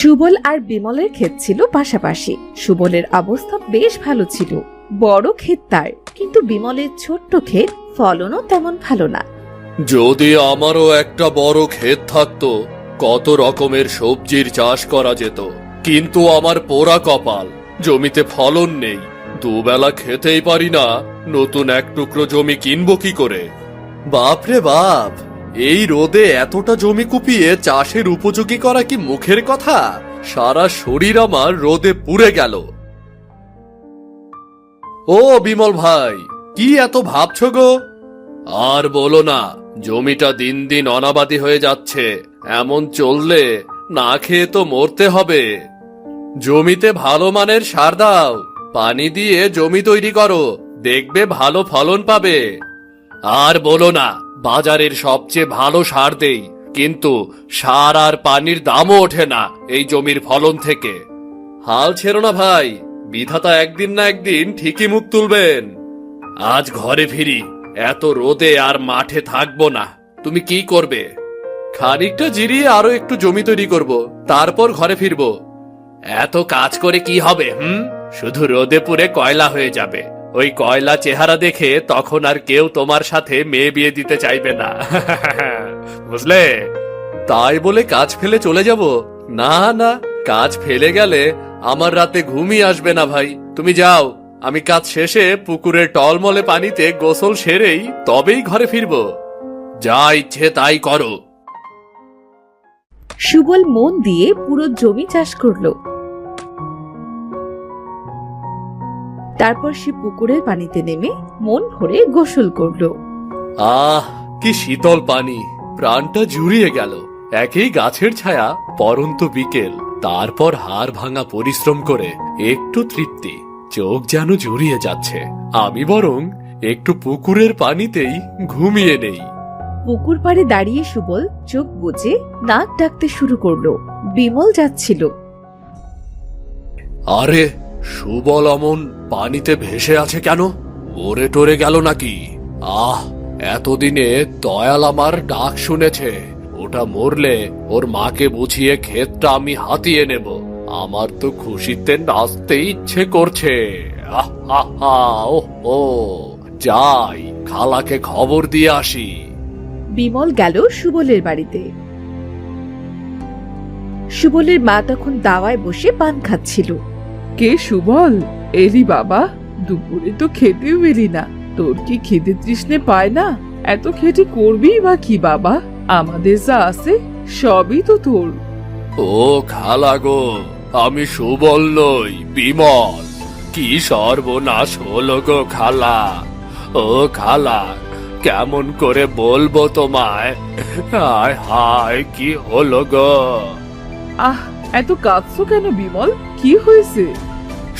সুবল আর বিমলের ক্ষেত ছিল পাশাপাশি। সুবলের অবস্থা বেশ ভালো ছিল, বড় ক্ষেত তার, কিন্তু বিমলের ছোট্ট ক্ষেত, ফলনও তেমন ভালো না। যদি আমারও একটা বড় ক্ষেত থাকতো, কত রকমের সবজির চাষ করা যেত, কিন্তু আমার পোড়া কপাল, জমিতে ফলন নেই, দুবেলা খেতেই পারি না, নতুন এক টুকরো জমি কিনবো কি করে? বাপরে বাপ, এই রোদে এতটা জমি কুপিয়ে চাষের উপযোগী করা কি মুখের কথা? সারা শরীর আমার রোদে পুড়ে গেল। ও বিমল ভাই, কি এত ভাবছো গো? আর বলো না, জমিটা দিন দিন অনাবাদি হয়ে যাচ্ছে, এমন চললে না খেয়ে তো মরতে হবে। জমিতে ভালো মানের সার দাও, পানি দিয়ে জমি তৈরি করো, দেখবে ভালো ফলন পাবে। আর বলো না, বাজারের সবচেয়ে ভালো সার দেই, কিন্তু সার আর পানির দামও ওঠে না এই জমির ফলন থেকে। হাল ছেড়ো না ভাই, বিধাতা একদিন না একদিন ঠিকই মুখ তুলবেন। আজ ঘরে ফিরি, এত রোদে আর মাঠে থাকবো না। তুমি কি করবে? খানিকটা জিরিয়ে আরো একটু জমি তৈরি করব, তারপর ঘরে ফিরবো। এত কাজ করে কি হবে? শুধু রোদে পুড়ে কয়লা হয়ে যাবে। ওই কয়লা চেহারা দেখে তখন আর কেউ তোমার সাথে মেয়ে বিয়ে দিতে চাইবে না। বুঝলে? তাই বলে কাজ ফেলে চলে যাব? না না, কাজ ফেলে গেলে আমার রাতে ঘুমই আসবে না ভাই। তুমি যাও, আমি কাজ শেষে পুকুরের টলমলে পানিতে গোসল সেরেই তবেই ঘরে ফিরবো। যা ইচ্ছে তাই করো। সুবল মন দিয়ে পুরো জমি চাষ করলো। তারপর সে পুকুরের পানিতে নেমে মন ভরে গোসল করলো। আহ, কি শীতল পানি, প্রাণটা জুড়িয়ে গেল। একই গাছের ছায়া, পরন্ত বিকেল, তারপর হাড় ভাঙা পরিশ্রম করে একটু তৃপ্তি, চোখ যেন জুড়িয়ে যাচ্ছে। আমি বরং একটু পুকুরের পানিতেই ঘুমিয়ে নেই। পুকুর পাড়ে দাঁড়িয়ে সুবল চোখ বুজে নাক ডাকতে শুরু করলো। বিমল যাচ্ছিল। আরে, সুবল অমন পানিতে ভেসে আছে কেন? মরে টরে গেল নাকি? আহ, এতদিনে দয়াল আমার ডাক শুনেছে। ওটা মরলে ওর মাকে বুঝিয়ে ক্ষেতটা আমি হাতিয়ে নেব। আমার তো খুশিতে নাচতে ইচ্ছে করছে। ও যাই, খালাকে খবর দিয়ে আসি। বিমল গেল সুবলের বাড়িতে। সুবলের মা তখন দাওয়ায় বসে পান খাচ্ছিল। কে সুবল, এলি বাবা? দুপুরে তো খেতেও এলি না। তোর কি খেতে তৃষ্ণে পায় না? এত খেটে করবি বা কি বাবা? আমাদের যা আছে সবই তো তোর। ও খালা গো, আমি সুবল নই, বিমল। কি সর্বনাশ হলো গো খালা। ও খালা, কেমন করে বলবো তোমায়? হায় হায়, কি হলো গো? আহ, এত কাঁদছো কেন বিমল? কি হয়েছে?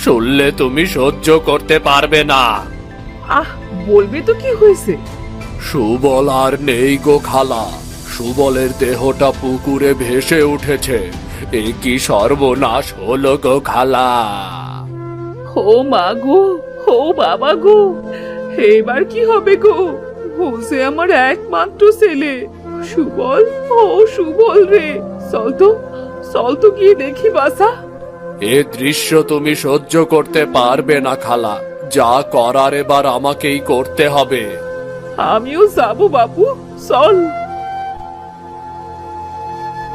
শুনলে তুমি সহ্য করতে পারবে না। আহ, বলবে তো কি হয়েছে? সুবল আর নেই গো খালা। সুবলের দেহটা পুকুরে ভেসে উঠেছে। এ কি সর্বনাশ হলো গো খালা। ও মা গো, ও বাবা গো, এবার কি হবে গো? হোসে আমার একমাত্র ছেলে সুবল। ও সুবল রে, চল তো গিয়ে দেখি বাসা। এ দৃশ্য তুমি সহ্য করতে পারবে না খালা। যা করার এবার আমাকেই করতে হবে। আমিও যাবো বাবু, চল।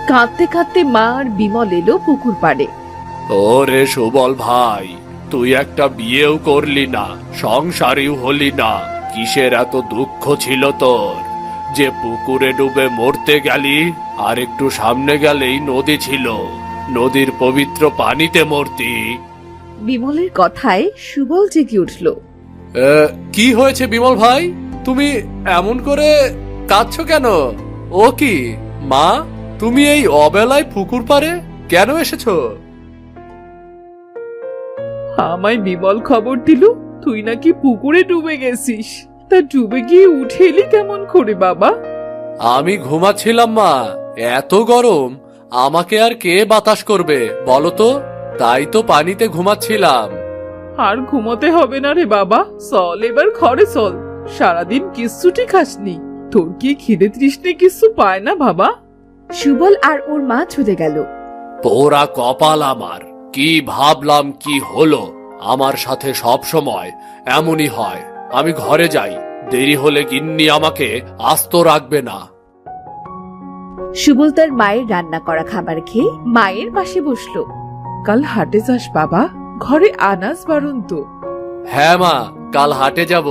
কাঁদতে কাঁদতে মা আর বিমল এলো পুকুর পাড়ে। ওরে সুবল ভাই, তুই একটা বিয়েও করলি না, সংসারীও হলি না। কিসের এত দুঃখ ছিল তোর যে পুকুরে ডুবে মরতে গেলি? আর একটু সামনে গেলেই নদী ছিল, নদীর পবিত্র পানিতে মরতি। বিমলের কথায় সুবল জেগে উঠল। কি হয়েছে বিমল ভাই? তুমি এমন করে কাঁদছো কেন? ও কি মা, তুমি এই অবেলায় পুকুর পাড়ে কেন এসেছো? আমায় বিমল খবর দিল তুই নাকি পুকুরে ডুবে গেছিস। তা ডুবে গিয়ে উঠে এলি কেমন করে বাবা? আমি ঘুমাচ্ছিলাম মা, এত গরম, আমাকে আর কে বাতাস করবে বলো তো? তাই তো পানিতে ঘুমাচ্ছিলাম। আর ঘুমোতে হবে না রে বাবা, চল এবার ঘরে চল। সারাদিন কিচ্ছুটি খাসনি, তোর কি খিদে তৃষ্ণে কিছু পায় না বাবা? সুবল আর ওর মা চলে গেল। পোড়া কপাল আমার, কি ভাবলাম কি হলো। আমার সাথে সব সময় এমনই হয়। আমি ঘরে যাই, দেরি হলে গিন্নি আমাকে আস্ত রাখবে না। সুবল তার মায়ের রান্না করা খাবার খেয়ে মায়ের পাশে বসলো। কাল হাটে যাস বাবা, ঘরে আনাজ বারণ তো। হ্যাঁ মা, কাল হাটে যাব।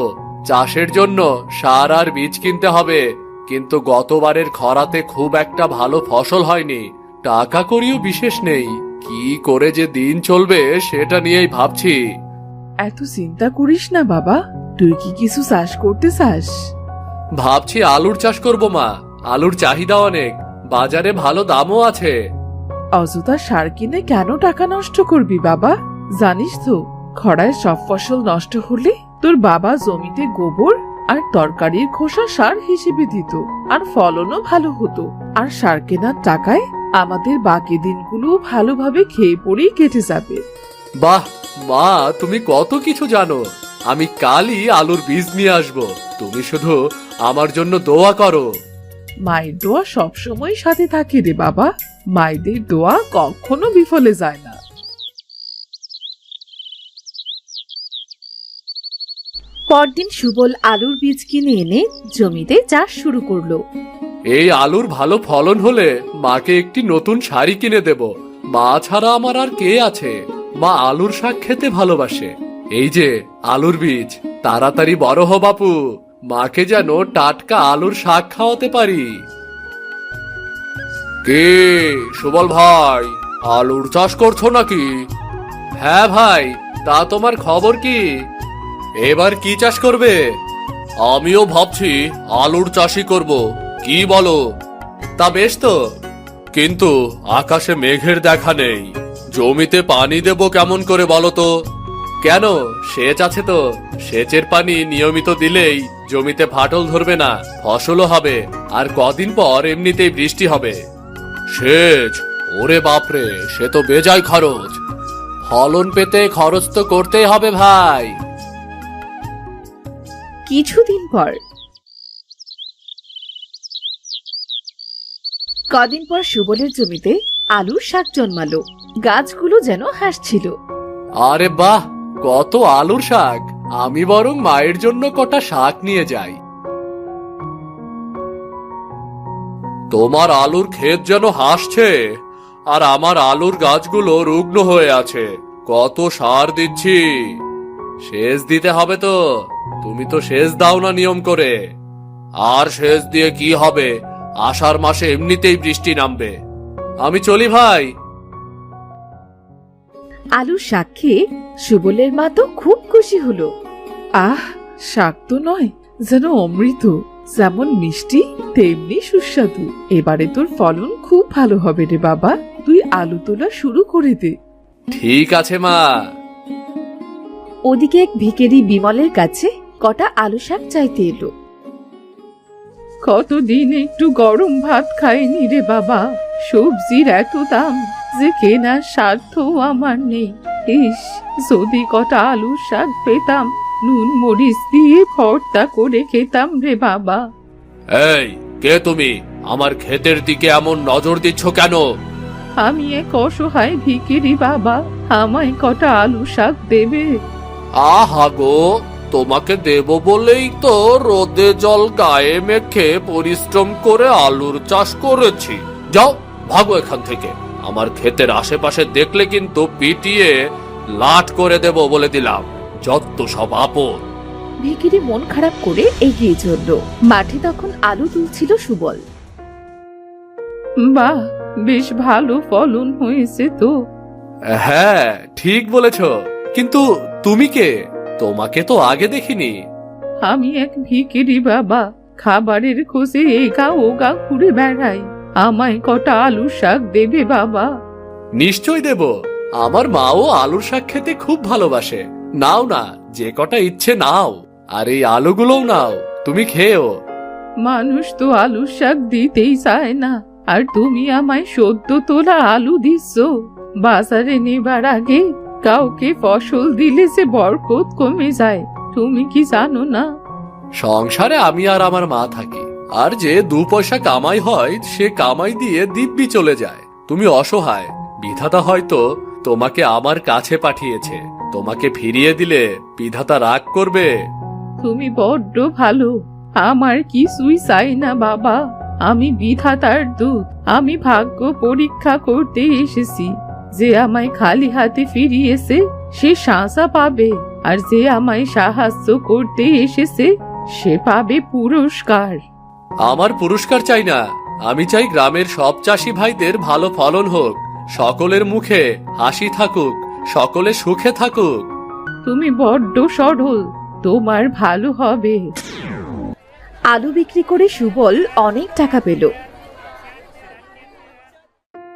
চাষের জন্য সার আর বীজ কিনতে হবে, কিন্তু গতবারের খরাতে খুব একটা ভালো ফসল হয়নি। টাকা কড়িও বিশেষ নেই। কি করে যে দিন চলবে সেটা নিয়েই ভাবছি। এত চিন্তা করিস না বাবা, তুই কি কিছু চাষ করতে চাস? ভাবছি আলুর চাষ করব মা। আলুর চাহিদা অনেক, বাজারে ভালো দামও আছে। অযথা সার কিনে কেন টাকা নষ্ট করবি বাবা? জানিস তো, খরায় সব ফসল নষ্ট হলে তোর বাবা জমিতে গোবর আর তরকারির খোসা সার হিসেবে দিত, আর ফলনও ভালো হতো। আর সার কেনার টাকায় আমাদের বাকি দিনগুলো ভালোভাবে খেয়ে পড়েই কেটে যাবে। বাহ মা, তুমি কত কিছু জানো। আমি কালই আলুর বীজ নিয়ে আসব। তুমি শুধু আমার জন্য দোয়া করো। মায়ের দোয়া সবসময় সাথে থাকে রে বাবা, মায়েদের দোয়া কখনো বিফলে যায় না। পরদিন সুবল আলুর বীজ কিনে এনে জমিতে চাষ শুরু করলো। এই আলুর ভালো ফলন হলে মাকে একটি নতুন শাড়ি কিনে দেব। মা ছাড়া আমার আর কে আছে? মা আলুর শাক খেতে ভালোবাসে। এই যে আলুর বীজ, তাড়াতাড়ি বড় হ বাপু, মাকে যেন টাটকা আলুর শাক খাওয়াতে পারি। কে সুবল ভাই, আলুর চাষ করছো নাকি? হ্যাঁ ভাই, তা তোমার খবর কি? এবার কি চাষ করবে? আমিও ভাবছি আলুর চাষই করব। কি বলো? তা বেশ তো, কিন্তু আকাশে মেঘের দেখা নেই। জমিতে পানি দেব কেমন করে বলো তো? কেন, সেচ আছে তো। সেচের পানি নিয়মিত দিলেই জমিতে ফাটল ধরবে না, ফসলও হবে, আর কদিন পর এমনিতেই বৃষ্টি হবে। সেচ? ওরে বাপরে, সে তো বেজায় খরচ। ফলন পেতে খরচ তো করতেই হবে ভাই। কিছুদিন পর কদিন পর সুবলের জমিতে আলুর শাক জন্মালো। গাছগুলো যেন হাসছিল। আরে বাহ, কত আলুর শাক! আমি বরং মায়ের জন্য কটা শাক নিয়ে যাই। তোমার আলুর ক্ষেত যেন হাসছে, আর আমার আলুর গাছগুলো রুগ্ন হয়ে আছে। কত সার দিচ্ছি। সেচ দিতে হবে তো। তুমি তো সেচ দাও না নিয়ম করে। আর সেচ দিয়ে কি হবে? আষাঢ় মাসে এমনিতেই বৃষ্টি নামবে। আমি চলি ভাই। আলুর শাক খেয়ে সুবলের মা তো খুব খুশি হলো। আহ, শাক তো নয়, যেন অমৃত। যেমন মিষ্টি তেমনি সুস্বাদু। এবারে তোর ফলন খুব ভালো হবে রে বাবা, তুই আলু তোলা শুরু করে দে। ঠিক আছে মা। ওদিকে এক ভিখারি বিমলের কাছে কটা আলু শাক চাইতে এলো। কতদিন একটু গরম ভাত খাইনি রে বাবা, সবজির এত দাম যে কেনার সাধ্য আমার নেই। ইস, যদি কটা আলু শাক পেতাম, নুন মরিচ দিয়ে ভর্তা করে খেতাম রে বাবা। এই, কে তুমি? আমার ক্ষেতের দিকে এমন নজর দিচ্ছ কেন? আমি এক অসহায় ভিখারি বাবা, আমায় কটা আলু শাক দেবে? আহা গো, তোমাকে দেব বলেই তো রোদে জল গায়ে মেখে পরিশ্রম করে আলুর চাষ করেছি। যাও, ভাগো এখান থেকে। আমার ক্ষেতের আশেপাশে দেখলে কিন্তু পিটিয়ে লাট করে দেব বলে দিলাম। যত সব আপদ। ভিখারি মন খারাপ করে এগিয়ে চলল। মাঠে তখন আলু তুলছিল সুবল। বাহ, বেশ ভালো ফলন হয়েছে তো। হ্যাঁ, ঠিক বলেছ। কিন্তু তুমি কে? তোমাকে তো আগে দেখিনি। আমি এক ভিখারি বাবা, খাবারের খোঁজে এগা ওগা ঘুরে বেড়াই। আমায় কটা আলু শাক দেবে বাবা? নিশ্চয় দেব। আমার মাও আলুর শাক খেতে খুব ভালোবাসে। নাও না, যে কটা ইচ্ছে নাও। আর এই আলুগুলোও নাও, তুমি খেয়েও। মানুষ তো আলু শাক দিতেই চায় না, আর তুমি আমায় সদ্য তোলা আলু দিচ্ছ। বাজারে নেবার আগে কাউকে ফসল দিলে যে বরকত কমে যায়, তুমি কি জানো না? সংসারে আমি আর আমার মা থাকি, আর যে 2 পয়সা কামাই হয় সে কামাই দিয়ে দিব্যি চলে যায়। তুমি অসহায়, বিধাতা হয়তো তোমাকে আমার কাছে পাঠিয়েছে। তোমাকে ফিরিয়ে দিলে বিধাতা রাগ করবে। তুমি বড্ড ভালো। আমার কিছুই চাই না বাবা। আমি বিধাতার দূত। আমি ভাগ্য পরীক্ষা করতে এসেছি। যে আমায় খালি হাতে ফিরিয়েছে সে শাঁসা পাবে, আর যে আমায় সাহায্য করতে এসেছে সে পাবে পুরস্কার। আমার পুরস্কার চাই না, আমি চাই গ্রামের সব চাষি ভাইদের ভালো ফলন হোক, সকলের মুখে হাসি থাকুক, সকলে সুখে থাকুক। তুমি বড্ড সরল, তোমার ভালো হবে। আলু বিক্রি করে সুবল অনেক টাকা পেল।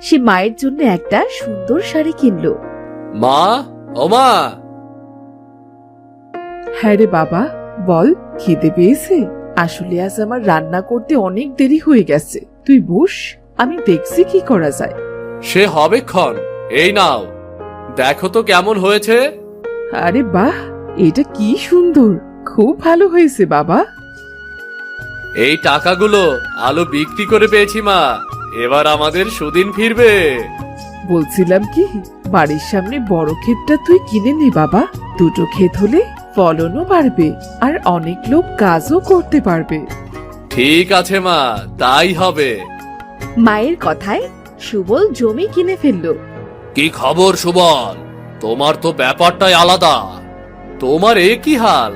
সে মায়ের জন্য একটা সুন্দর শাড়ি কিনলো। মা, ও মা। হ্যাঁ রে বাবা, বল, খিদে পেয়েছে? আসলে আজ আমার রান্না করতে অনেক দেরি হয়ে গেছে। তুই বস, আমি দেখছি কি করা যায়। সে হবে ক্ষণ, এই নাও, দেখো তো কেমন হয়েছে। আরে বাহ, এটা কি সুন্দর, খুব ভালো হয়েছে বাবা। এই টাকাগুলো আলু বিক্রি করে পেয়েছি মা, এবার আমাদের সুদিন ফিরবে। বলছিলাম কি, বাড়ির সামনে বড় ক্ষেতটা তুই কিনে নে বাবা। দুটো ক্ষেত হলে ফলনও বাড়বে আর অনেক লোক কাজও করতে পারবে। ঠিক আছে মা, তাই হবে। মায়ের কথায় সুবল জমি কিনে ফেললো। কি খবর সুবল? তোমার তো ব্যাপারটাই আলাদা। তোমার এ কি হাল?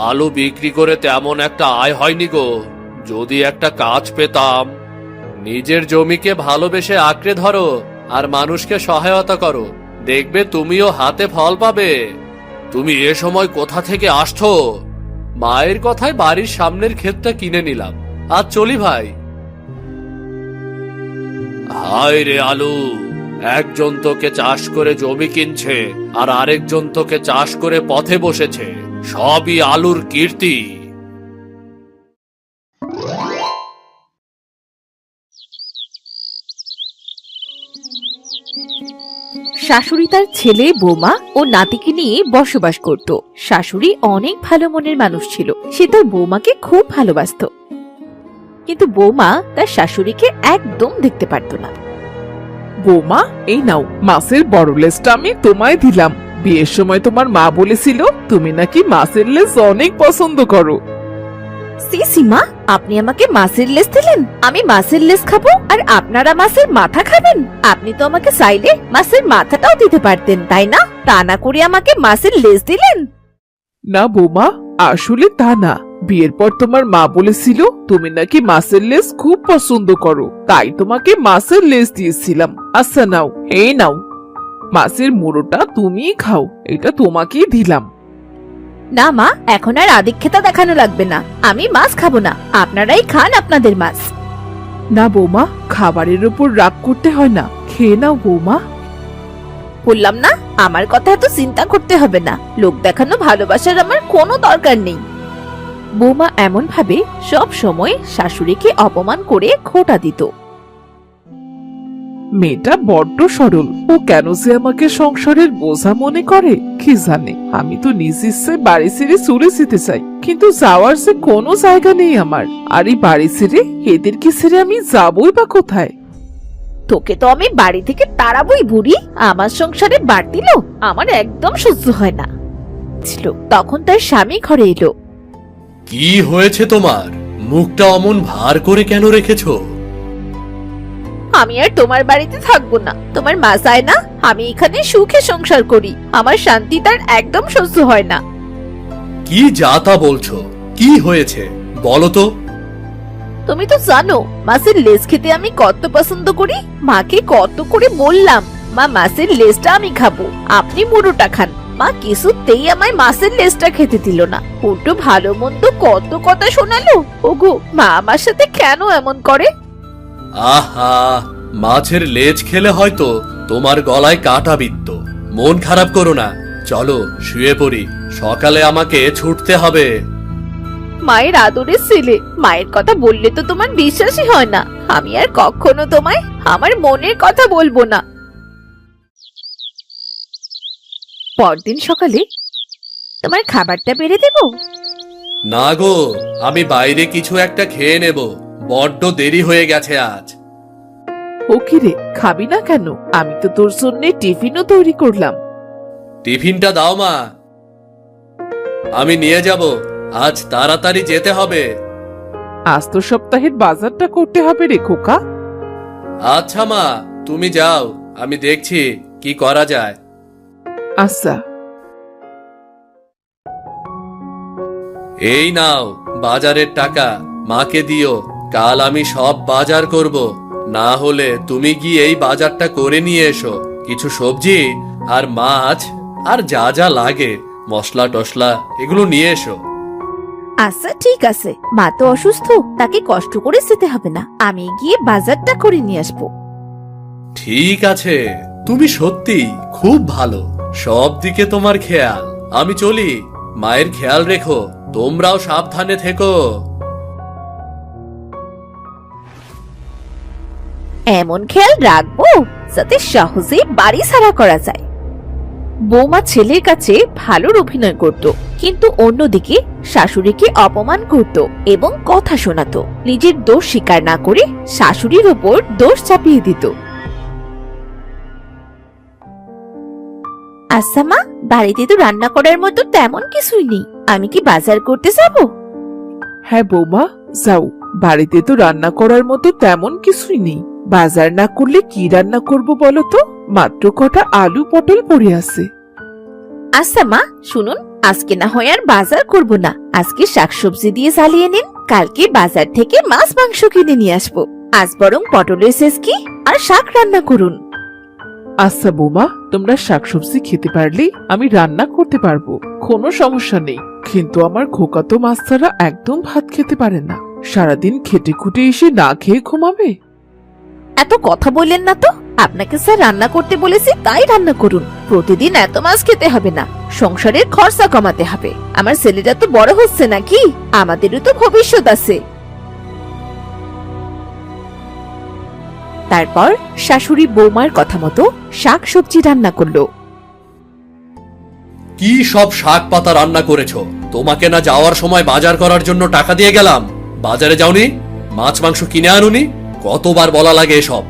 আলু বিক্রি করে তেমন একটা আয় হয়নি গো। যদি একটা কাজ পেতাম। নিজের জমিকে ভালোবেসে আঁকড়ে ধরো আর মানুষকে সহায়তা করো, দেখবে তুমিও হাতে ফল পাবে। তুমি এ সময় কোথা থেকে আসছো? মায়ের কথায় বাড়ির সামনের ক্ষেতটা কিনে নিলাম, আজ চলি ভাই। হায় রে আলু, একজন তোকে চাষ করে জমি কিনছে আর আরেকজন তোকে চাষ করে পথে বসেছে। সবই আলুর কীর্তি। শাশুড়ি তার ছেলে, বৌমা ও নাতিকে নিয়ে বসবাস করত। শাশুড়ি অনেক ভালো মনের মানুষ ছিল। সে তার বৌমাকে খুব ভালোবাসতো, কিন্তু বৌমা তার শাশুড়িকে একদম দেখতে পারত না। বৌমা, এই নাও, মাছের বড় লেজটা আমি তোমায় দিলাম। বিয়ের সময় তোমার মা বলেছিল তুমি নাকি মাছের লেজ অনেক পছন্দ করো। সীমা, আপনি আমাকে মাছের লেজ দিলেন? আমি মাছের লেজ খাবো আর আপনারা মাছের মাথা খাবেন? আপনি তো আমাকে চাইলে মাছের মাথাটাও দিতে পারতেন, তাই না? তা না করে আমাকে মাছের লেজ দিলেন। না বৌমা, আসলে তা না। বিয়ের পর তোমার মা বলেছিল তুমি নাকি মাছের লেজ খুব পছন্দ করো, তাই তোমাকে মাছের লেজ দিয়েছিলাম। আচ্ছা নাও, এই নাও, মাছের মুড়োটা তুমিই খাও, এটা তোমাকেই দিলাম। না মা, এখন আর আদিক্ষেতা দেখানো লাগবে না। আমি মাছ খাবো না, আপনারাই খান আপনাদের মাছ। না বৌমা, খাবারের উপর রাগ করতে হয় না, খেয়ে নাও বৌমা। বললাম না, আমার কথা এত চিন্তা করতে হবে না। লোক দেখানো ভালোবাসার আমার কোনো দরকার নেই। বৌমা এমন ভাবে সব সময় শাশুড়িকে অপমান করে খোঁটা দিত। মেয়েটা বড্ড সরল, ও কেন যে আমাকে সংসারের বোঝা মনে করে কি জানে। আমি তো নিজ ইচ্ছায় বাড়ি ছেড়ে চলে যেতে চাই, কিন্তু যাওয়ার যে কোনো জায়গা নেই আমার। আর এই বাড়ি ছেড়ে এদেরকে ছেড়ে আমি যাবই বা কোথায়? তোকে তো আমি বাড়ি থেকে তাড়াবই বুড়ি। আমার সংসারে বাড়তি লোক আমার একদম সহ্য হয় না ছিল। তখন তার স্বামী ঘরে এলো। কি হয়েছে তোমার? মুখটা অমন ভার করে কেন রেখেছো? আমি আর তোমার বাড়িতে থাকবো না। তোমার মা চায় না আমি এখানে সুখে সংসার করি। আমার শান্তি তার একদম সহ্য হয় না। কি যাতা বলছো? কি হয়েছে বলো তো। তুমি তো জানো মাছের লেজ খেতে আমি কত পছন্দ করি। মাকে কত করে বললাম, মা মাছের লেজটা আমি খাবো, আপনি মুড়োটা খান। মা কিছুতেই আমায় মাছের লেজটা খেতে দিল না। উল্টো ভালো মন্দ কত কথা শোনালো। ওগো, মা আমার সাথে কেন এমন করে? আহা, মাছের লেজ খেলে হয়তো তোমার গলায় কাঁটা বিদ্ধ। মন খারাপ করো না, চলো শুয়ে পড়ি, সকালে আমাকে ছুটতে হবে। মায়ের আদরের ছেলে, মায়ের কথা বললে তো তোমার বিশ্বাসই হয় না। আমি আর কখনো তোমায় আমার মনের কথা বলবো না। পরদিন সকালে, তোমার খাবারটা বেড়ে দেব? না গো, আমি বাইরে কিছু একটা খেয়ে নেব, বড্ড দেরি হয়ে গেছে আজ। ও কি রে, খাবি না কেন? আমি তো তোর জন্য টিফিনও তৈরি করলাম। টিফিনটা দাও মা, আমি নিয়ে যাব। আজ তাড়াতাড়ি যেতে হবে। আজ তো সপ্তাহের বাজারটা করতে হবে রে খোকা। আচ্ছা মা, তুমি যাও, আমি দেখছি কি করা যায়। আচ্ছা। এই নাও বাজারের টাকা, মাকে দিও। কাল আমি সব বাজার করব। না হলে তুমি গিয়ে এই বাজারটা করে নিয়ে এসো। কিছু সবজি আর মাছ আর যা যা লাগে, মশলা টশলা, এগুলো নিয়ে এসো। আচ্ছা ঠিক আছে, মা তো অসুস্থ, তাকে কষ্ট করে যেতে হবে না, আমি গিয়ে বাজারটা করে নিয়ে আসবো। ঠিক আছে, তুমি সত্যি খুব ভালো, সব দিকে তোমার খেয়াল। আমি চলি, মায়ের খেয়াল রেখো, তোমরাও সাবধানে থেকো। এমন খেয়াল রাখবো যাতে সহজেই বাড়ি ছাড়া করা যায়। বৌমা ছেলের কাছে ভালোর অভিনয় করত, কিন্তু অন্যদিকে শাশুড়িকে অপমান করত এবং কথা শোনাতো। নিজের দোষ স্বীকার না করে শাশুড়ির ওপর দোষ চাপিয়ে দিত। আচ্ছা মা, বাড়িতে তো রান্না করার মতো তেমন কিছুই নেই, আমি কি বাজার করতে যাব? হ্যাঁ বৌমা, যাও। বাড়িতে তো রান্না করার মতো তেমন কিছুই নেই। বাজার না করলে কি রান্না করব বলো তো? মাত্র কটা আলু পটল পড়ে আছে। আচ্ছা মা শুনুন, আজকে না হয় আর বাজার করব না, আজকে শাকসবজি দিয়ে চালিয়ে নিন, কালকে বাজার থেকে মাছ মাংস কিনে নিয়ে আসবো। আজ বরং পটলের সেচকি আর শাক রান্না করুন। আচ্ছা বৌমা, তোমরা শাকসবজি খেতে পারলেই আমি রান্না করতে পারবো, কোনো সমস্যা নেই। কিন্তু আমার খোকা তো মাছ ছাড়া একদম ভাত খেতে পারে না। সারাদিন খেটে খুটে এসে না খেয়ে ঘুমাবে। এত কথা বললেন না তো, আপনাকে স্যার রান্না করতে বলেছি তাই রান্না করুন। প্রতিদিন এত মাছ খেতে হবে না, সংসারের খরচা কমাতে হবে। আমার ছেলেটা তো বড় হচ্ছে নাকি, আমাদেরও তো ভবিষ্যৎ আছে। তারপর শাশুড়ি বৌমার কথা মতো শাক সবজি রান্না করলো। কি সব শাক পাতা রান্না করেছো? তোমাকে না যাওয়ার সময় বাজার করার জন্য টাকা দিয়ে গেলাম, বাজারে যাওনি? মাছ মাংস কিনে আনুনি? কতবার বলা লাগে এসব?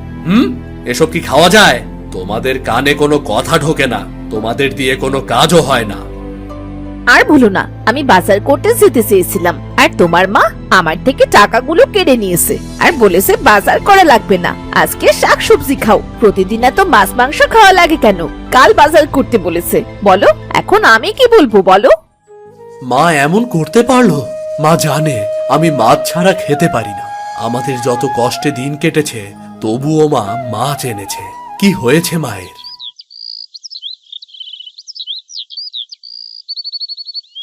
এসব কি খাওয়া যায়? তোমাদের কানে কোনো কথা ঢোকে না, তোমাদের দিয়ে কোনো কাজও হয় না। আর বলো না, আমি বাজার করতে যেতে চেয়েছিলাম, আর তোমার মা আমার থেকে টাকাগুলো কেড়ে নিয়েছে আর বলেছে বাজার করা লাগবে না, আজকে শাক সবজি খাও। প্রতিদিন এত মাছ মাংস খাওয়া লাগে কেন? কাল বাজার করতে বলেছে। বলো এখন আমি কি বলবো বলো? মা এমন করতে পারলো? মা জানে আমি মাছ ছাড়া খেতে পারি না। আমাদের যত কষ্টে দিন কেটেছে, তবুও মা মাছ এনেছে। কি হয়েছে মায়ের?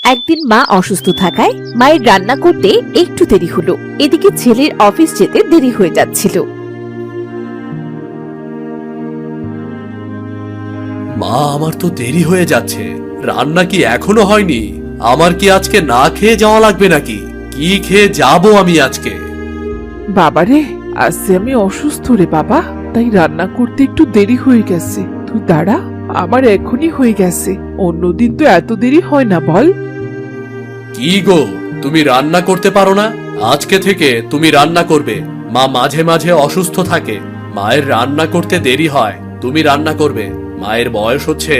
একদিন মা অসুস্থ থাকায় মায়ের রান্না করতে একটু দেরি হলো। এদিকে ছেলের অফিস যেতে দেরি হয়ে যাচ্ছিল। মা আমার তো দেরি হয়ে যাচ্ছে, রান্না কি এখনো হয়নি? আমার কি আজকে না খেয়ে যাওয়া লাগবে নাকি? কি খেয়ে যাব আমি আজকে? বাবারে, আজকে আমি অসুস্থ রে বাবা, তাই রান্না করতে একটু দেরি হয়ে গেছে। তুই দাঁড়া, আমার এখনই হয়ে গেছে, অন্যদিন তো এত দেরি হয় না বল। কি গো, তুমি রান্না করতে পারো না? আজকে থেকে তুমি রান্না করবে। মা মাঝে মাঝে অসুস্থ থাকে, মায়ের রান্না করতে দেরি হয়, তুমি রান্না করবে। মায়ের বয়স হচ্ছে,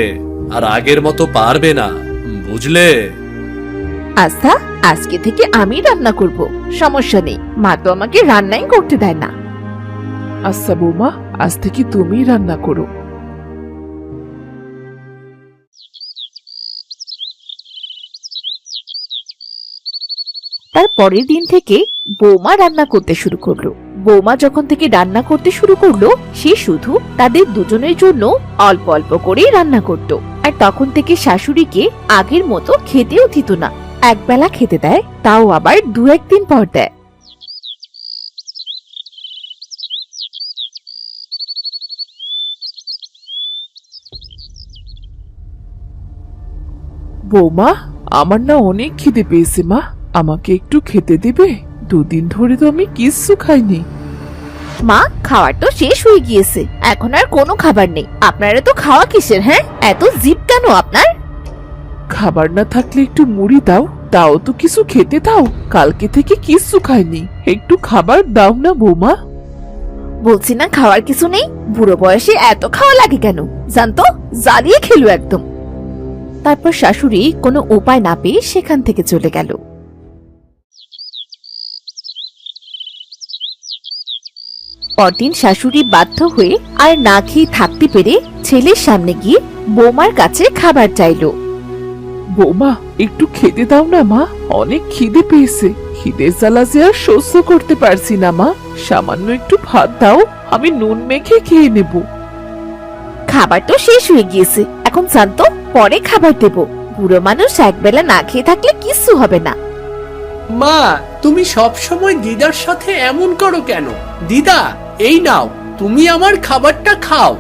আর আগের মতো পারবে না, বুঝলে? আচ্ছা, আজকে থেকে আমি রান্না করব, সমস্যা নেই, মা তো আমাকে রান্নাই করতে দেয় না। আচ্ছা বৌমা, আজ থেকে তুমি রান্না করো। তার পরের দিন থেকে বৌমা রান্না করতে শুরু করলো। বৌমা যখন থেকে রান্না করতে শুরু করলো, সে শুধু তাদের দুজনের জন্য অল্প অল্প করেই রান্না করত। আর তখন থেকে শাশুড়িকে আগের মতো খেতেও দিত না। একবেলা খেতে দেয়, তাও আবার দু একদিন পর দেয়। বৌমা, আমার না অনেক খিদে পেয়েছে মা, আমাকে একটু খেতে দিবে? দুদিন ধরে তো আমি কিচ্ছু খাইনি। মা, খাবার তো শেষ হয়ে গিয়েছে, এখন আর কোনো খাবার নেই। আপনারা তো খাওয়া কিসের? হ্যাঁ, এত জিভ কেন আপনার? খাবার না থাকলে একটু মুড়ি দাও, তাও তো কিছু খেতে দাও। কালকে থেকে কিচ্ছু খাইনি, একটু খাবার দাও না বৌমা। বলছি না খাওয়ার কিছু নেই, বুড়ো বয়সে এত খাওয়া লাগে কেন? জানতো, জ্বালিয়ে খেলো একদম। তারপর শাশুড়ি কোনো উপায় না পেয়ে সেখান থেকে চলে গেল। পরদিন শাশুড়ি বাধ্য হয়ে আর না খেয়ে থাকতে পেরে ছেলের সামনে গিয়ে বৌমার কাছে খাবার চাইলো। বৌমা, একটু খেতে দাও না মা, অনেক খিদে পেয়েছে। খিদের জ্বালা যে আর সহ্য করতে পারছি না মা, সামান্য একটু ভাত দাও, আমি নুন মেখে খেয়ে নেব। খাবার তো শেষ হয়ে গিয়েছে, এখন জানতো পরে খাবার দেব। বুড়ো মানুষ একবেলা না খেয়ে থাকলে কিছু হবে না। মা, তুমি সব সময় দিদার সাথে এমন করো কেন? দিদা, এই নাও, তুমি আমার খাবারটা খাও।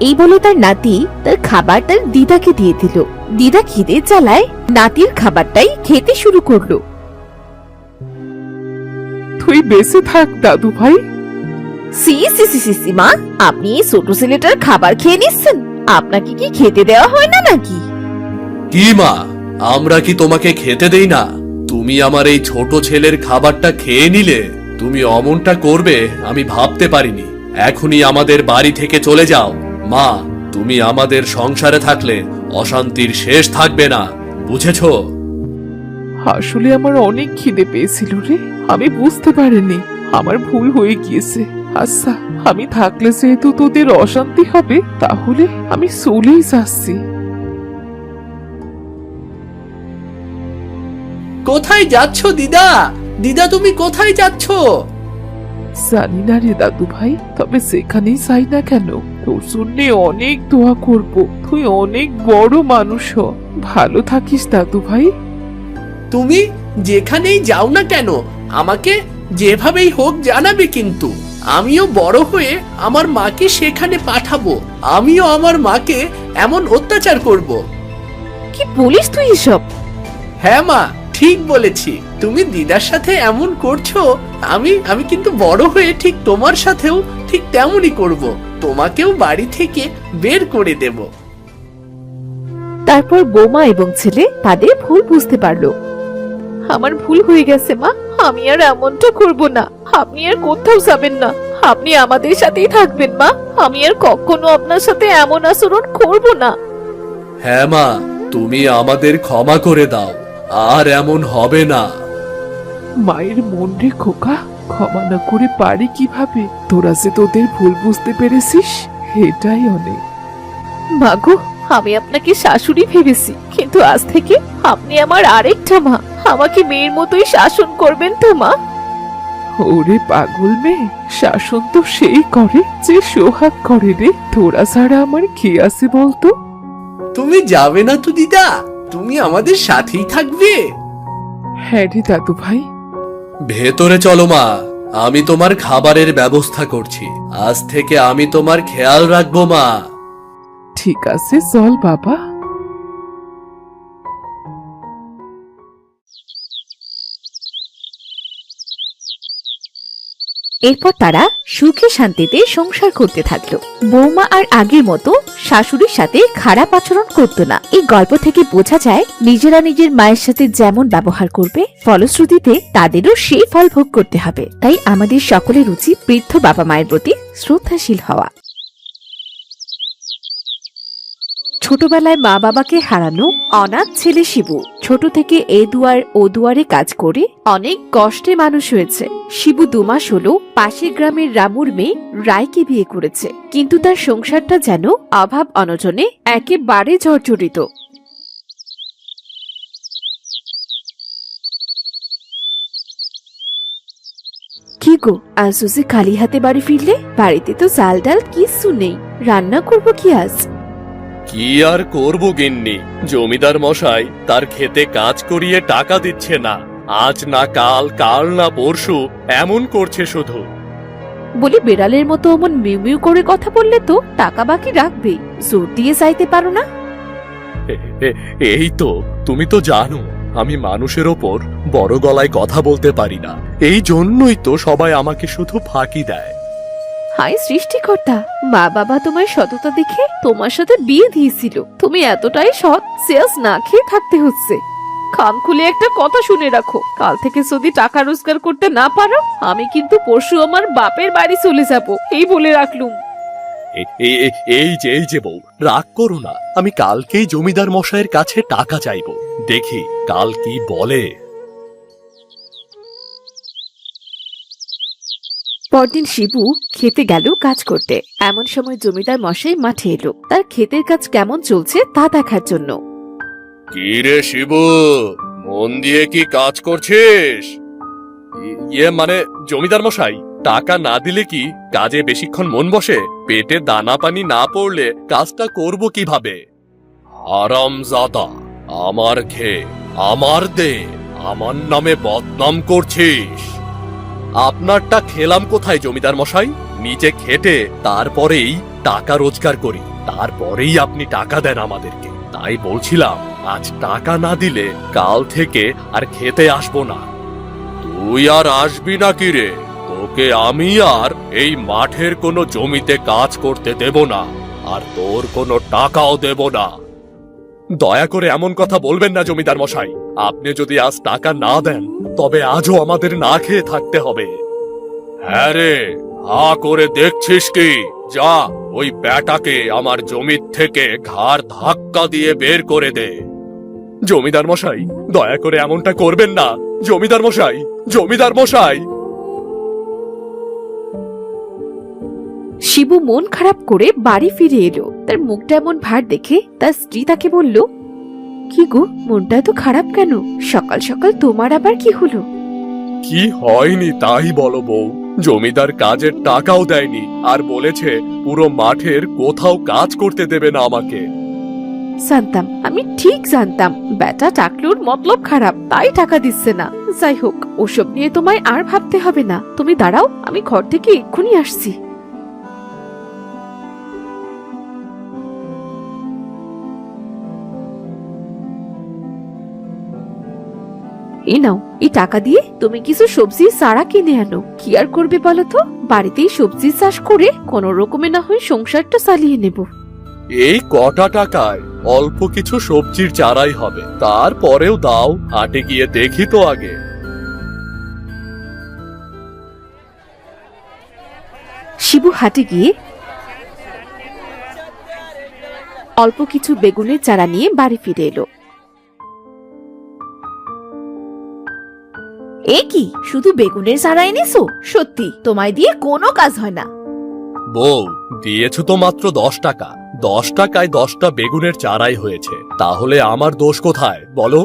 এই বলে তার নাতি তার খাবার তার দিদাকে দিয়ে দিল। দিদা খিদে জ্বালায় নাতির খাবারটাই খেতে শুরু করলো। তুই বেঁচে থাক দাদু ভাই। সি সি সি সি সি, মা, আপনি এই ছোট ছেলেটার খাবার খেয়ে নিচ্ছেন? আপনাকে কি খেতে দেওয়া হয় না নাকি? কি মা, আমরা কি তোমাকে খেতে দেই না? তুমি আমার এই ছোট ছেলের খাবারটা খেয়ে নিলে। তুমি অমনটা করবে আমি ভাবতে পারিনি। এখনই আমাদের বাড়ি থেকে চলে যাও। মা, তুমি আমাদের সংসারে থাকলে অশান্তির শেষ থাকবে না, বুঝেছো? আসলে আমার অনেক খিদে পেয়েছিল রে, আমি বুঝতে পারিনি, আমার ভুল হয়ে গিয়েছে। আচ্ছা, আমি থাকলে যেহেতু তোদের অশান্তি হবে, তাহলে আমি চলেই যাচ্ছি। কোথায় যাচ্ছ দিদা? দিদা, তুমি কোথায় যাচ্ছ? জানি না রে দাদু ভাই, তবে সেখানেই যাই না কেন, তোর জন্যে অনেক দোয়া করব। তুই অনেক বড় মানুষ হ, ভালো থাকিস দাদু ভাই। তুমি যেখানেই যাও না কেন, আমাকে যেভাবেই হোক জানাবে, কিন্তু আমিও বড় হয়ে আমার মাকে সেখানে পাঠাবো। আমিও আমার মাকে এমন অত্যাচার করব। কি বলিস তুই এসব? হ্যাঁ মা, ঠিক বলেছি। তুমি দিদার সাথে এমন করছো, আমি কিন্তু বড় হয়ে ঠিক তোমার সাথেও ঠিক তেমনই করব। তোমাকেও বাড়ি থেকে বের করে দেব। তারপর বৌমা এবং ছেলে তাদের ভুল বুঝতে পারলো। আমার ভুল হয়ে গেছে মা, আমি আর এমনটা করব না। আপনি আর কোথাও যাবেন না, আপনি আমাদের সাথেই থাকবেন মা। আমি আর কখনো আপনার সাথে এমন আচরণ করব না। হ্যাঁ মা, তুমি আমাদের ক্ষমা করে দাও, আর এমন হবে না। মায়ের মন রে খোকা, ক্ষমা না করে পারি কিভাবে? তোরা যে তোদের ভুল বুঝতে পেরেছিস, এটাই অনেক। মাগো, আমি আপনাকে শাশুড়ি ভেবেছি, কিন্তু আজ থেকে আপনি আমার আরেকটা মা। আমাকে মেয়ের মতোই শাসন করবেন তো মা? ওরে পাগল মেয়ে, শাসন তো সেই করে যে সোহাগ করে রে। তোরা ছাড়া আমার কি আছে বলতো? তুমি যাবে না তো দিদা? তুমি আমাদের সাথেই থাকবে? হ্যাঁ রে দাদু ভাই। ভেতরে চলো মা, আমি তোমার খাবারের ব্যবস্থা করছি। আজ থেকে আমি তোমার খেয়াল রাখবো মা। ঠিক আছে, চল বাবা। এরপর তারা সুখে শান্তিতে সংসার করতে থাকলো। বৌমা আর আগের মতো শাশুড়ির সাথে খারাপ আচরণ করতো না। এই গল্প থেকে বোঝা যায়, নিজেরা নিজের মায়ের সাথে যেমন ব্যবহার করবে, ফলশ্রুতিতে তাদেরও সেই ফল ভোগ করতে হবে। তাই আমাদের সকলের উচিত বৃদ্ধ বাবা মায়ের প্রতি শ্রদ্ধাশীল হওয়া। ছোটবেলায় মা বাবাকে হারানো অনাথ ছেলে শিবু ছোট থেকে এ দুয়ার ও দুয়ারে কাজ করে অনেক কষ্টে মানুষ হয়েছে। শিবু 2 মাস হলো পাশের গ্রামের রামুর মেয়ে রায়কে বিয়ে করেছে, কিন্তু তার সংসারটা যেন অভাব অনটনে একেবারে জর্জরিত। কি গো, আজ সুজি খালি হাতে বাড়ি ফিরলে? বাড়িতে তো চাল ডাল কিছু নেই, রান্না করবো কি আজ? কি আর করব গিন্নি, জমিদার মশাই তার খেতে কাজ করিয়ে টাকা দিচ্ছে না। আজ না কাল, কাল না পরশু, এমন করছে শুধু। বলি, বেড়ালের মতো অমন মিউ মিউ করে কথা বললে তো টাকা বাকি রাখবে, জোর দিয়ে চাইতে পারো না? এই তো, তুমি তো জানো আমি মানুষের ওপর বড় গলায় কথা বলতে পারি না। এই জন্যই তো সবাই আমাকে শুধু ফাঁকি দেয়। হায় সৃষ্টিকর্তা, মা বাবা তোমার সততা দেখে তোমার সাথে বিয়ে দিয়েছিল, তুমি এতটাই সৎ, শেষ না খেয়ে থাকতে হচ্ছে। কান খুলে একটা কথা শুনে রাখো, কাল থেকে যদি টাকা রোজগার করতে না পারো, আমি কিন্তু পরশু আমার বাপের বাড়ি চলে যাব, এই বলে রাখলুম। এই যে বউ, রাগ করো না। আমি কালকেই জমিদার মশাইয়ের কাছে টাকা চাইবো, দেখি কাল কি বলে। পরদিন শিবু খেতে গেল কাজ করতে। এমন সময় জমিদার মশাই মাঠে এলো তার ক্ষেতের কাজ কেমন চলছে তা দেখার জন্য। কি রে শিবু, মন দিয়ে কি কাজ করছিস? মানে জমিদার মশাই, টাকা না দিলে কি কাজে বেশিক্ষণ মন বসে? পেটে দানা পানি না পড়লে কাজটা করব কিভাবে? হারামজাদা, আমার খেয়ে আমার দে, আমার নামে বদনাম করছিস। আপনারটা খেলাম কোথায় জমিদার মশাই? নিজে খেটে তারপরেই টাকা রোজগার করি, তারপরেই আপনি টাকা দেন আমাদেরকে। তাই বলছিলাম, আজ টাকা না দিলে কাল থেকে আর খেতে আসবো না। তুই আর আসবি না কি রে? তোকে আমি আর এই মাঠের কোনো জমিতে কাজ করতে দেব না, আর তোর কোনো টাকাও দেব না। দয়া করে এমন কথা বলবেন না জমিদার মশাই। আপনি যদি আজ টাকা না দেন, তবে আজও আমাদের না খেয়ে থাকতে হবে। হ্যাঁ রে, হা করে দেখছিস কি? যা, ওই ব্যাটাকে আমার জমির থেকে ঘাড় ধাক্কা দিয়ে বের করে দে। জমিদার মশাই, দয়া করে এমনটা করবেন না। জমিদার মশাই, জমিদার মশাই। শিবু মন খারাপ করে বাড়ি ফিরে এলো। তার মুখটা এমন ভার দেখে তার স্ত্রী তাকে বলল, কি গো, মনটা তো খারাপ কেন? সকাল সকাল তোমার আবার কি হলো? কি হয়নি তাই বলো বউ। জমিদার কাজের টাকাও দেয়নি, আর বলেছে পুরো মাঠের কোথাও কাজ করতে দেবে না আমাকে। জানতাম, আমি ঠিক জানতাম বেটা টাকলুর মতলব খারাপ, তাই টাকা দিচ্ছে না। যাই হোক, ওসব নিয়ে তোমায় আর ভাবতে হবে না। তুমি দাঁড়াও, আমি ঘর থেকে এক্ষুনি আসছি। এই নাও, এই টাকা দিয়ে তুমি কিছু সবজি চারা কিনে আনো। কি আর করবে বলো তো, বাড়িতেই সবজি চাষ করে কোন রকমে না হয় সংসারটা চালিয়ে নেব। এই কটা টাকায় অল্প কিছু সবজির চারাই হবে, তারপরেও দাও, হাটে গিয়ে দেখি তো আগে। শিবু হাটে গিয়ে অল্প কিছু বেগুনের চারা নিয়ে বাড়ি ফিরে এলো। এ কি, শুধু বেগুনের চারা এনেছো? সত্যি তোমায় দিয়ে কোনো কাজ হয় না। বউ, দিয়েছো তো মাত্র 10 টাকা। 10 টাকায় 10টা বেগুনের চারাই হয়েছে, তাহলে আমার দোষ কোথায় বলো?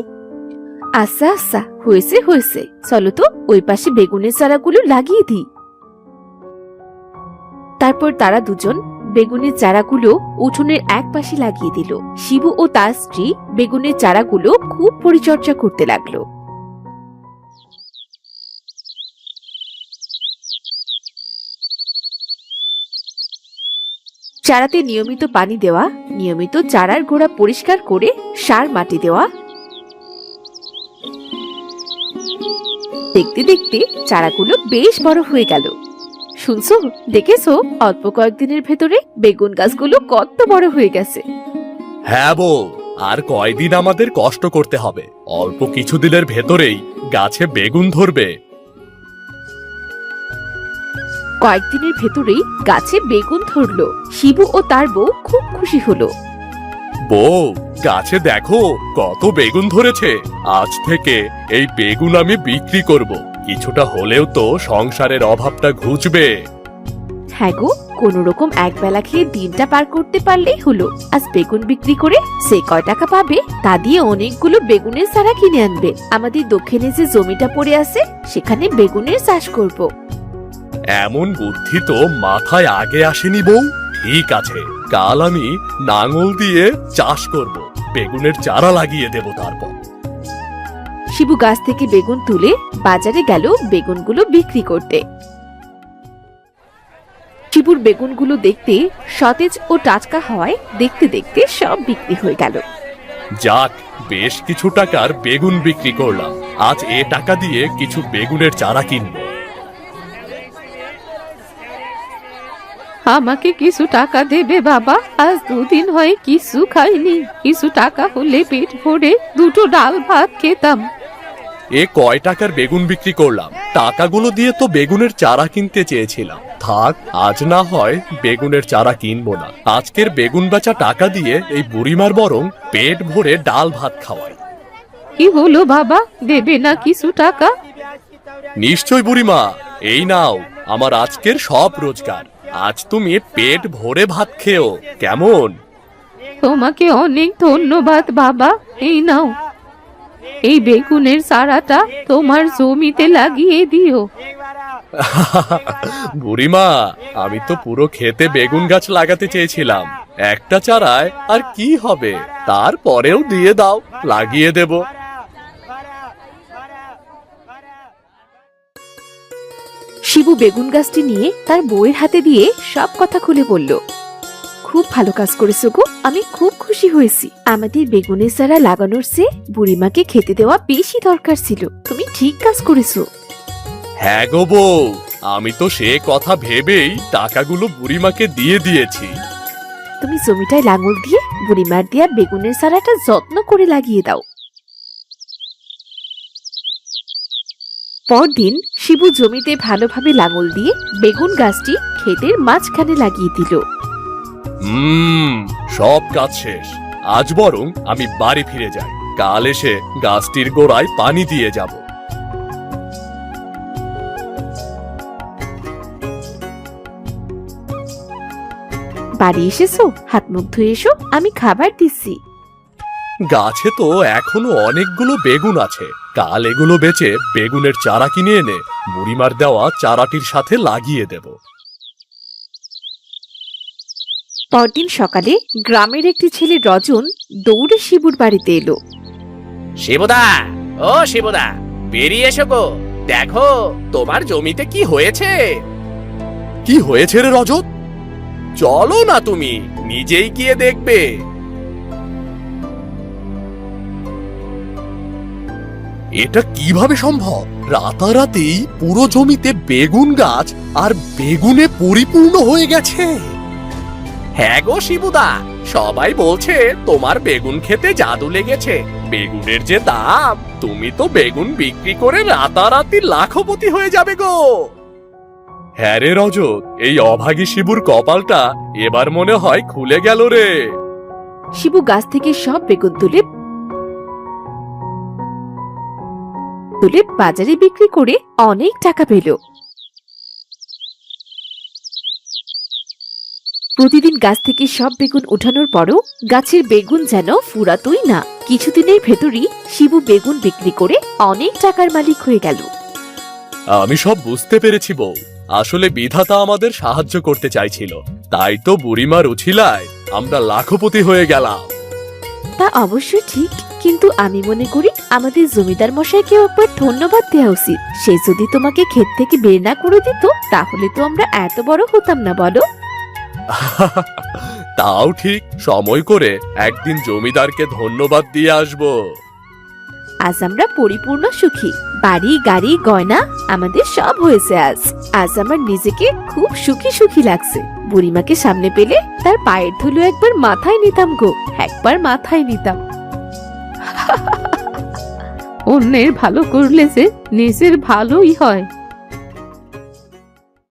আচ্ছা আচ্ছা, হয়েছে হয়েছে, চলো তো ওই পাশে বেগুনের চারাগুলো লাগিয়ে দিই। তারপর তারা দুজন বেগুনের চারাগুলো উঠোনের এক পাশে লাগিয়ে দিল। শিবু ও তার স্ত্রী বেগুনের চারাগুলো খুব পরিচর্যা করতে লাগলো। চারাতে নিয়মিত পানি দেওয়া, নিয়মিত চারার গোড়া পরিষ্কার করে সার মাটি দেওয়া। দেখতে দেখতে চারাগুলো বেশ বড় হয়ে গেল। শুনছো, দেখেছো, অল্প কয়েকদিনের ভেতরে বেগুন গাছগুলো কত বড় হয়ে গেছে। হ্যাঁ বউ, আর কয়দিন আমাদের কষ্ট করতে হবে। অল্প কিছু দিনের ভেতরেই গাছে বেগুন ধরবে। কয়েকদিনের ভেতরেই গাছে বেগুন ধরলো। শিবু ও তার বউ খুব খুশি হলো। বউ, গাছে দেখো কত বেগুন ধরেছে। আজ থেকে এই বেগুন আমি বিক্রি করব। কিছুটা হলেও তো সংসারের অভাবটা ঘুচবে। হ্যাঁ গো, কোন রকম একবেলা খেয়ে দিনটা পার করতে পারলেই হলো। আজ বেগুন বিক্রি করে সে কয় টাকা পাবে তা দিয়ে অনেকগুলো বেগুনের চারা কিনে আনবে। আমাদের দক্ষিণে যে জমিটা পড়ে আছে সেখানে বেগুনের চাষ করব। এমন বুদ্ধি তো মাথায় আগে আসেনি বউ। ঠিক আছে, কাল আমি নাঙল দিয়ে চাষ করব, বেগুনের চারা লাগিয়ে দেব। তারপর শিবু গাছ থেকে বেগুন তুলে বাজারে গেল বেগুনগুলো বিক্রি করতে। শিবুর বেগুনগুলো দেখতে সতেজ ও টাটকা হওয়ায় দেখতে দেখতে সব বিক্রি হয়ে গেল। যাক, বেশ কিছু টাকার বেগুন বিক্রি করলাম। আজ এ টাকা দিয়ে কিছু বেগুনের চারা কিনব। আমাকে কিছু টাকা দেবে বাবা? আজ 2 দিন হয় কিছু খাইনি। কিছু টাকা হলে পেট ভরে 2টো ডাল ভাত খেতাম। এ কয় টাকার বেগুন বিক্রি করলাম? টাকাগুলো দিয়ে তো বেগুনের চারা কিনতে চেয়েছিলাম। থাক, আজ না হয় বেগুনের চারা কিনবো না। আজকের বেগুন বেচা টাকা দিয়ে এই বুড়িমার বরং পেট ভরে ডাল ভাত খাওয়াই। কি হলো বাবা, দেবে না কিছু টাকা? নিশ্চয় বুড়িমা, এই নাও আমার আজকের সব রোজগার। আজ তুমি পেট ভরে ভাত খেও, কেমন? তোমাকে অনেক ধন্যবাদ বাবা। এই নাও, এই বেগুনের চারাটা তোমার জমিতে লাগিয়ে দিও। বুড়িমা, আমি তো পুরো ক্ষেতে বেগুন গাছ লাগাতে চেয়েছিলাম। একটা চারায় আর কি হবে, তারপরেও দিয়ে দাও, লাগিয়ে দেব। শিবু বেগুন গাছটি নিয়ে তার বউয়ের হাতে দিয়ে সব কথা খুলে বলল। খুব ভালো কাজ করেছো গো, আমি খুব খুশি হয়েছি। আমাদের বেগুনের চারা লাগানোর চেয়ে বুড়িমাকে খেতে দেওয়া বেশি দরকার ছিল। তুমি ঠিক কাজ করেছো। হ্যাঁ গো বউ, আমি তো সে কথা ভেবেই টাকাগুলো বুড়িমাকে দিয়ে দিয়েছি। তুমি জমিটায় লাঙল দিয়ে বুড়িমার দেয়া বেগুনের চারাটা যত্ন করে লাগিয়ে দাও। পরদিন শিবু জমিতে ভালোভাবে লাঙল দিয়ে বেগুন গাছটি ক্ষেতের মাঝখানে লাগিয়ে দিল। সব কাজ শেষ। আজ বরং আমি বাড়ি ফিরে যাই। কাল এসে গাছটির গোড়ায় পানি দিয়ে যাব। বাড়ি এসেছো? হাত মুখ ধুয়ে এসো, আমি খাবার দিচ্ছি। গাছে তো এখনো অনেকগুলো বেগুন আছে। কাল এগুলো বেচে বেগুনের চারা কিনে এনে বুড়িমার দেওয়া চারাটির সাথে লাগিয়ে দেব। পরদিন সকালে গ্রামের একটি ছেলে রজন দৌড়ে শিবুর বাড়িতে এলো। শিবুদা, ও শিবুদা, বেরিয়ে এসো গো। দেখো তোমার জমিতে কি হয়েছে। কি হয়েছে রে রজত? চলো না, তুমি নিজেই গিয়ে দেখবে। এটা কিভাবে সম্ভব? রাতারাতি পুরো জমিতে বেগুন গাছ আর বেগুনে পরিপূর্ণ হয়ে গেছে। হ্যাঁ গো শিবুদা, সবাই বলছে তোমার বেগুন খেতে জাদু লেগেছে। বেগুনের যে দাম, তুমি তো বেগুন বিক্রি করে রাতারাতি লাখপতি হয়ে যাবে গো। হ্যাঁ রে রজত, এই অভাগী শিবুর কপালটা এবার মনে হয় খুলে গেল রে। শিবু গাছ থেকে সব বেগুন তুলে বাজারে বিক্রি করে অনেক টাকা পেল। প্রতিদিন গাছ থেকে সব বেগুন উঠানোর পরও গাছের বেগুন যেন ফুরাতই না। কিছুদিনের ভেতরই শিবু বেগুন বিক্রি করে অনেক টাকার মালিক হয়ে গেল। আমি সব বুঝতে পেরেছি বউ। আসলে বিধাতা আমাদের সাহায্য করতে চাইছিল, তাই তো বুড়িমার উছিলায় আমরা লাখপতি হয়ে গেলাম। তা অবশ্যই ঠিক, কিন্তু আমি মনে করি আমাদের জমিদার মশাইকে একবার ধন্যবাদ দেওয়া উচিত। সে যদি তোমাকে ক্ষেত থেকে বের না করে দিত, তাহলে তো আমরা এত বড় হতাম না, বলো? তাও ঠিক, সময় করে একদিন জমিদারকে ধন্যবাদ দিয়ে আসবো। আজ আমরা পরিপূর্ণ সুখী। বাড়ি, গাড়ি, গয়না আমাদের সব হয়েছে আজ। আজ আমার নিজেকে খুব সুখী সুখী লাগছে। বুড়িমাকে সামনে পেলে তার পায়ের ধুলো একবার মাথায় নিতাম গো, একবার মাথায় নিতাম। অন্যের ভালো করলে যে নিজের ভালোই হয়।